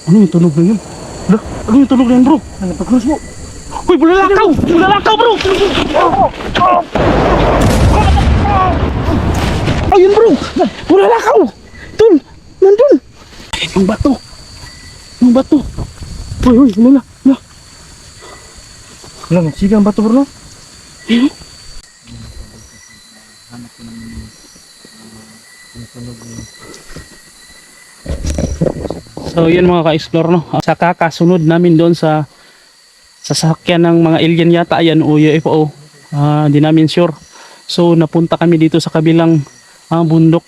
Ano yung tunog na yun? Hala, ano yung tunog na yun bro? Ano pag-close mo? Uy, bulalakaw! Bulalakaw bro! Ayun bro! Bulalakaw! Dun! Nandun! Yung bato! Yung bato! Uy, uy, hala, hala. Hala, sige ang bato bro. Ayun. So yun mga ka-explore no. Sa kakasunod namin doon sa sasakyan ng mga alien yata yan o UFO. Hindi namin sure. So napunta kami dito sa kabilang bundok.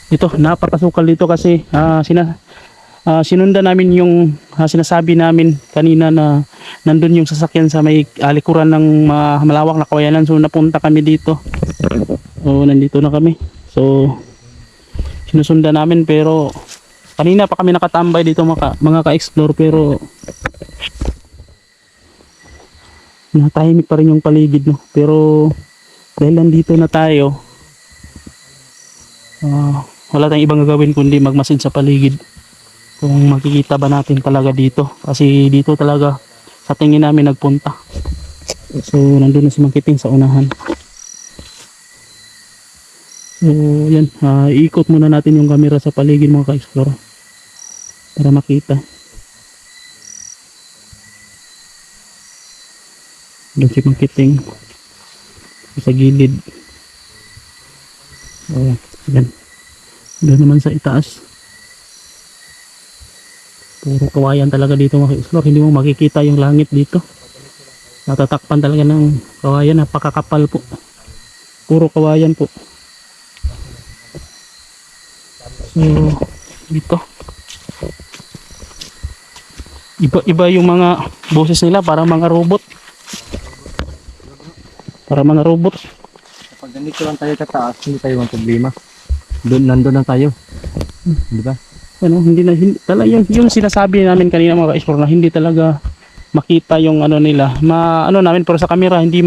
Ito napakasukal dito kasi sinundan namin yung sinasabi namin kanina na nandun yung sasakyan sa may likuran ng malawak na kawayanan. So napunta kami dito. So nandito na kami. So sinusundan namin pero kanina pa kami nakatambay dito mga ka-explore pero natahimik pa rin yung paligid no. Pero dahil nandito na tayo wala tayong ibang gagawin kundi magmasid sa paligid kung makikita ba natin talaga dito kasi dito talaga sa tingin namin nagpunta. So nandun na si Mang Kiting sa unahan. So yan, iikot muna natin yung camera sa paligid mga ka-explore para makita. Doon si Mang Kiting sa gilid. Yan. Doon naman sa itaas. Puro kawayan talaga dito mga ka-explore. Hindi mo makikita yung langit dito. Natatakpan talaga ng kawayan. Napakakapal po. Puro kawayan po. So dito iba yung mga boses nila parang mga robot. Para mga robot. Kapag ganito lang tayo kataas, hindi tayo may problema. Nandun lang tayo. Di ba? Ano, hindi talaga yung sinasabi namin kanina mga ka-explore na hindi talaga makita yung ano nila. Namin pero sa camera hindi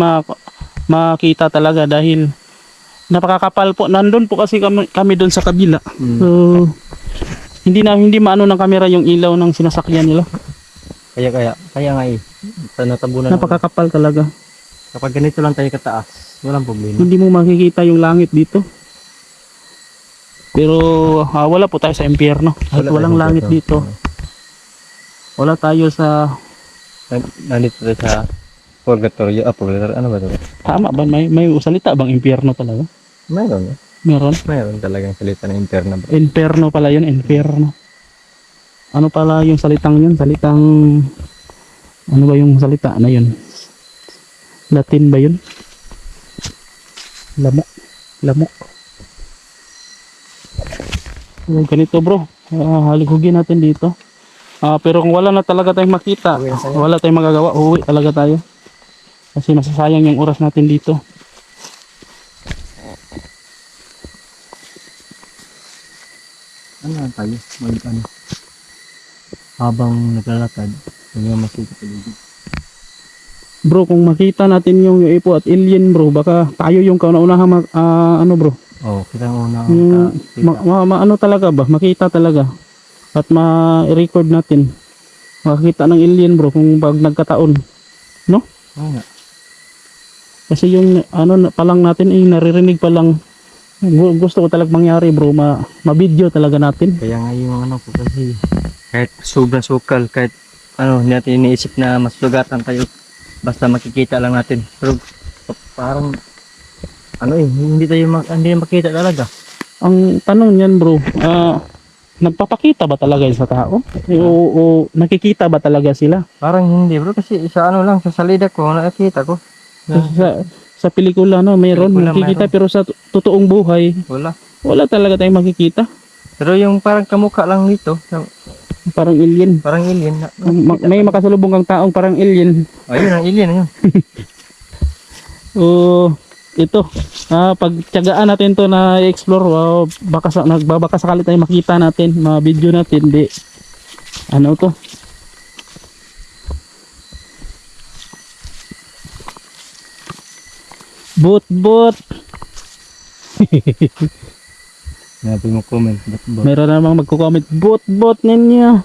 makita talaga dahil napakakapal po. Nandun po kasi kami doon sa kabila. So hindi maano ng camera yung ilaw ng sinasakyan nila. Kaya nga natabunan. Napakakapal talaga. Kapag ganito lang tayo kataas, walang problema. Hindi mo makikita yung langit dito. Pero wala po tayo sa impyerno. At walang langit dito. Wala tayo sa nandito tayo sa purgatorio. Purgatorio. Ano ba ito? Tama ba? May salita bang impyerno talaga? Meron. Meron talagang salita ng interna. Inferno pala yun. Inferno. Ano pala yung salitang yun? Ano ba yung salita na yun? Latin ba yun? Lamok. So, ganito bro. Haligugin natin dito. Pero kung wala na talaga tayong makita, wala tayong magagawa, uwi talaga tayo. Kasi masasayang yung oras natin dito. Ano tayo? Habang naglalakad, hindi makita paligid. Bro, kung makita natin yung UFO at alien bro, baka tayo yung kauna-unahang ano bro. Kita una. Ano talaga ba? Makita talaga. At ma-record natin. Makakita ng alien bro kung pag nagkataon. No? Oo. Kasi yung pa lang natin naririnig pa lang. Gusto ko talaga mangyari bro, ma-video talaga natin. Kaya nga yung ko kasi kahit sobrang sukal, kahit hindi natin iniisip na mas lugatan tayo. Basta makikita lang natin. Pero parang hindi makita talaga. Ang tanong niyan bro, nagpapakita ba talaga yun sa tao? O nakikita ba talaga sila? Parang hindi bro, kasi sa sa salida ko, nakikita ko. Sa pelikula mayroon nakikita pero sa totoong buhay, wala talaga tayong makikita. Pero yung parang kamukha lang dito, parang alien. May makasalubong kang taong parang alien. Ayun ang alien yun. Ito, pagtiyagaan natin to na i-explore, baka sakali tayo makita natin, ma-video natin, ano to? Boot. Nabi mo comment. Ba't ba? Meron namang magko-comment, bot ninyo.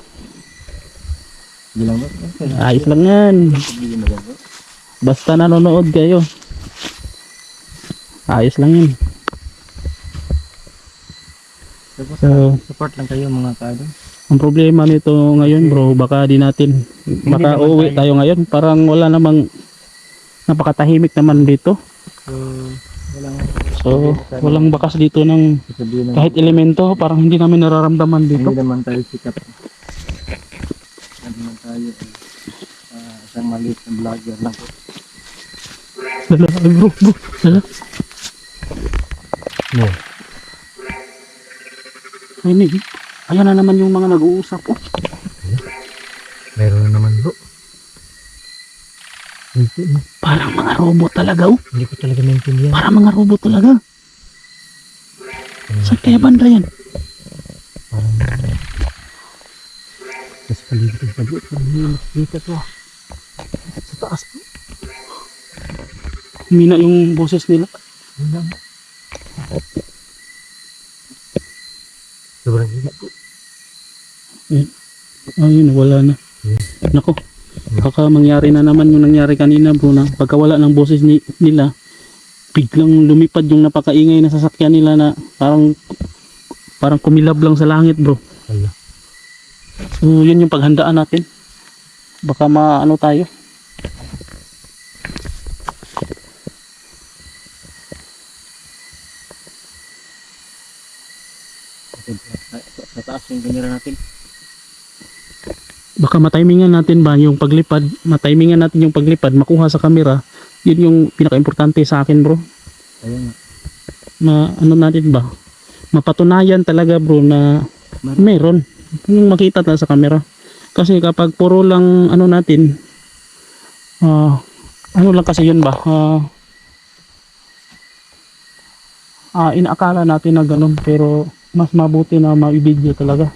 Bilang ba? Ayos lang yan. Hindi maganda. Basta nanonood kayo. Ayos lang yun. Tapos, So, support lang kayo mga kaadol. ang problema nito ngayon bro, baka di natin, baka naman uuwi tayo ngayon. Parang wala namang, napakatahimik naman dito. So, So, walang bakas dito ng sabihin ng kahit elemento. Parang hindi namin nararamdaman dito. hindi naman tayo sikat. Hindi naman tayo isang maliit na vlogger lang po. Lala, ay bro, lala. No. Ay, ayan na naman yung mga nag-uusap. Oh. Meron na naman bro. Parang mga robot talaga. Oh. Hindi ko talaga maintindihan. Parang mga robot talaga. Saan kaya banda yan? Parang nasa paligid ng pagod. Parang hindi makikita to. Sa taas po. Humina yung boses nila. Hindi. Sobrang hina po. Ayun, wala na. Nako, baka mangyari na naman yung nangyari kanina bro, na pagkawala ng boses nila, biglang lumipad yung napakaingay na sasakyan nila na parang kumilab lang sa langit bro. Wala. So yun yung paghandaan natin. Baka maano tayo. Sa taas yung camera natin. Baka matimingan natin ba yung paglipad, matimingan natin yung paglipad, makuha sa camera. Yun yung pinaka-importante sa akin bro. Ayun nga. Ano natin ba? Mapatunayan talaga bro na meron. Yung makita na sa camera. Kasi kapag puro lang ano natin, ano lang kasi yun ba? Inaakala natin na ganun, pero mas mabuti na ma-video talaga.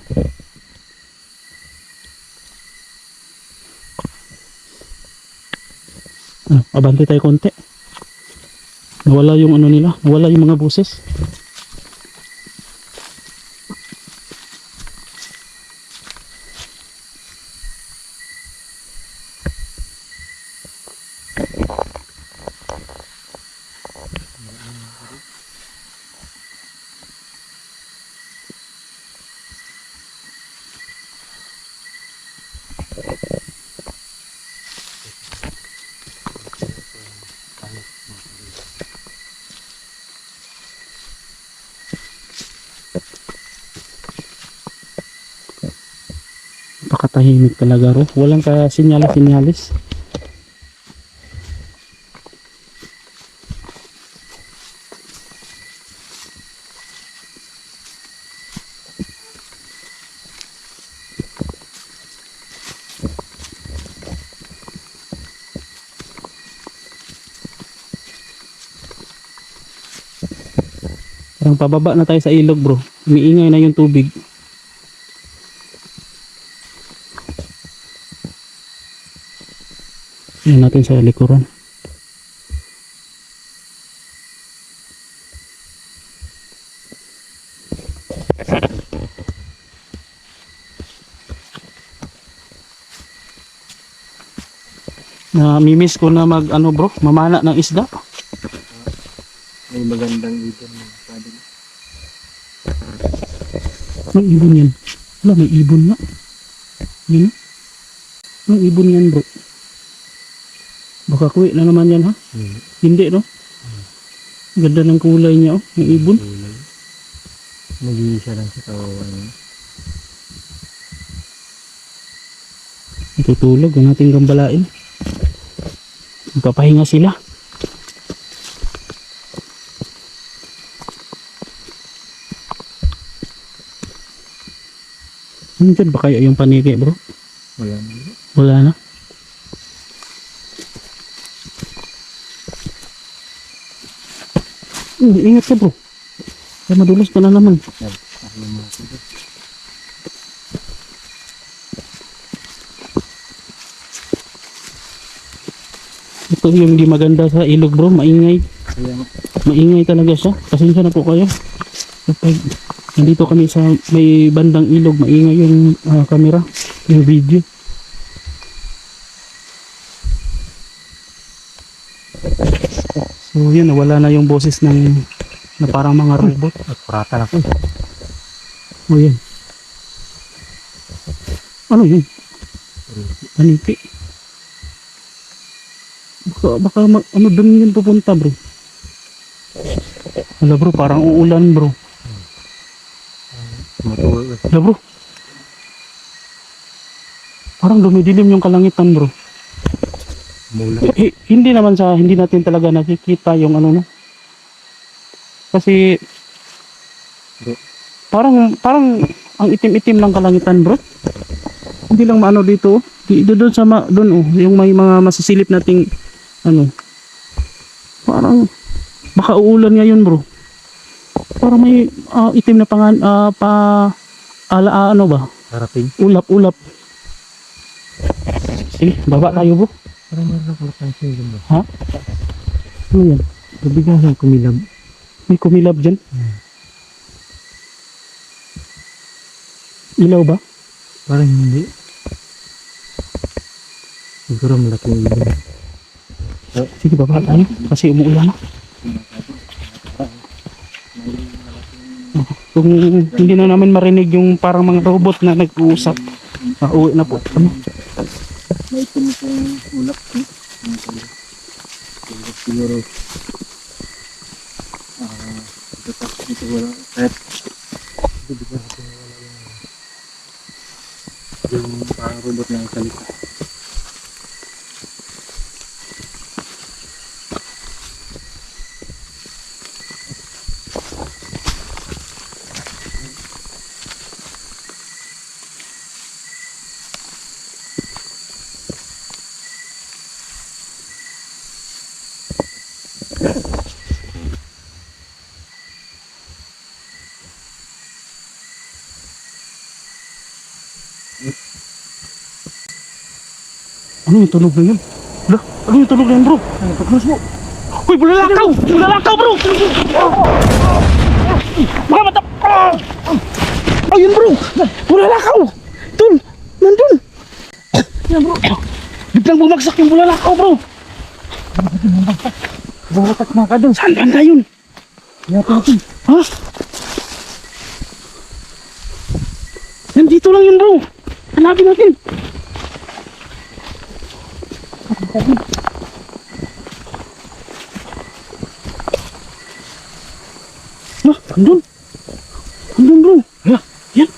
Abante tayo konti. Nawala yung ano nila, nawala yung mga boses. Napakatahimik talaga ro. Walang ka sinyalis. Parang pababa na tayo sa ilog bro. Umiingay na yung tubig. Yan natin sa likuran. Mimiss ko na mag ano bro, mamana ng isda. May magandang ibon mga kaadol. Anong ibon yan? Wala, may ibon na. Yun. Anong ibon yan bro? Baka kuwi na naman yan ha? Hindi no? Ganda ng kulay niya oh, yung ibon. Nag-iisa lang sa kawawan. Tutulog ang ating gambalain. Magpapahinga sila. Nandiyan ba kayo yung paniki bro? Wala na. Wala na. Ingat ka bro. Kaya madulas ka na naman. Ito yung hindi maganda sa ilog bro. Maingay. Maingay talaga siya. Pasensya na po kayo. Kapag Nandito kami sa may bandang ilog, maingay yung camera, yung video. So yun, nawala na yung boses ng na parang mga robot. Nagpuratan ako. O yan. Ano yun? Paniki. Baka ano doon yun pupunta bro. Hala bro, parang uulan bro. Tumutuloy. Hala bro. Parang dumidilim yung kalangitan bro. Mula. Hindi naman hindi natin talaga nakikita yung ano no. Kasi Bro. parang ang itim-itim ng kalangitan bro. Hindi lang maano dito. Doon sa doon oh, yung may mga masisilip nating ano. Parang baka uulan ngayon bro. Parang may itim na ano ba? Parating. Ulap. Sige, baba tayo bro. Parang meron ako napansin dun ba? Ha? Ano yan? Nabigyan siyang kumilab. May kumilab dyan. Ilaw ba? Parang hindi. Siguro malaking ilaw. Sige, baba tayo. Kasi umuulan na. Kung hindi na namin marinig yung parang mga robot na nag-uusap, uwi na po kami. May tumutong ulap. Siguro. Dito wala. Kahit. Yung parang robot na salita. Ano yung tunog na yun? Hala, ano yung tunog na yun bro? Pagnos mo. Uy, bulalakaw! Bulalakaw bro! Mga mata! Ayun bro! Bulalakaw! Dun! Nandun! Yan bro! Biglang bumagsak yung bulalakaw bro! Bumatak na ka dun. Saan banda yun? Natin. Ha? Nandito lang yun bro! Hanapin natin! Andun! Andun bro! Yan!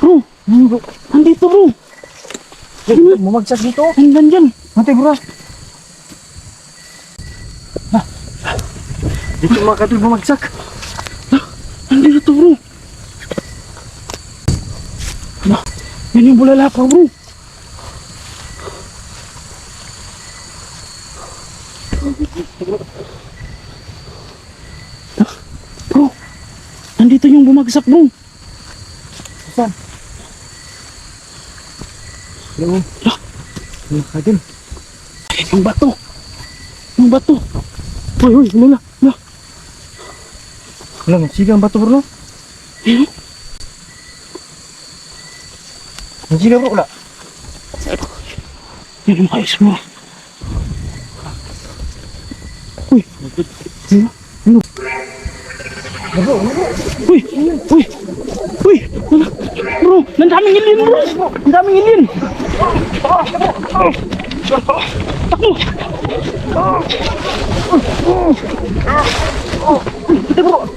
Bro! Nandito bro! Bumagsak dito. Hanggang dyan! Mati bro. Dito mga kadul bumagsak. Nandito bro! Yan yung bulalakaw bro! Bro! Nandito yung bumagsak bro! Saan? Hello. Mga kadul. Ayan yung bato! Yung bato! Uy! Lala! Wala, magsigang bato bro. Ayun! Magsigang bro, wala. Yan yung ayos bro! Uy! Ano? Uy! Uy! Uy! Bro! Nandaming ilin bro! Nandaming ilin! Takbo! Ito bro!